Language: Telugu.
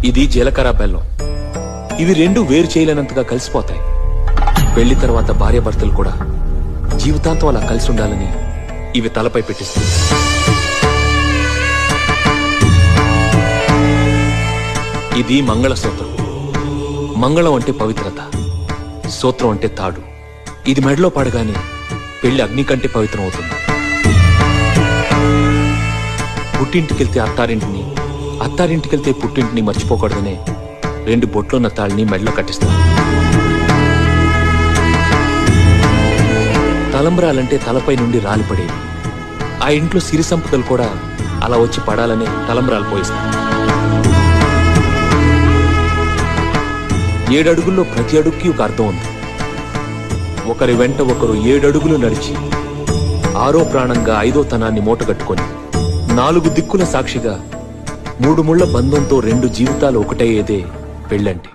ఇది జీలకర్ర బెల్లం. ఇవి రెండు వేరు చేయలేనంతగా కలిసిపోతాయి. పెళ్లి తర్వాత భార్యాభర్తలు కూడా జీవితాంతం అలా కలిసి ఉండాలని ఇవి తలపై పెట్టిస్తాయి. ఇది మంగళసూత్రం. మంగళం అంటే పవిత్రత, సూత్రం అంటే తాడు. ఇది మెడలో పడగానే పెళ్లి అగ్ని కంటే పవిత్రం అవుతుంది. పుట్టింటికెళ్తే అత్తారింటిని, అత్తారింటికెళ్తే పుట్టింటిని మర్చిపోకూడదనే 2 బొట్లున్న తాళిని మెడలో కట్టిస్తాం. తలంబ్రాలంటే తలపై నుండి రాలిపడేవి. ఆ ఇంట్లో సిరి సంపదలు కూడా అలా వచ్చి పడాలనే తలంబ్రాలు పోయిస్తాం. 7 అడుగుల్లో ప్రతి అడుగుకి ఒక అర్థం ఉంది. ఒకరి వెంట ఒకరు 7 అడుగులు నడిచి 6వ ప్రాణంగా 5వ తనాన్ని మూటగట్టుకొని 4 దిక్కుల సాక్షిగా 3 ముళ్ల బంధంతో 2 జీవితాలు ఒకటయ్యేదే పెళ్ళంటే.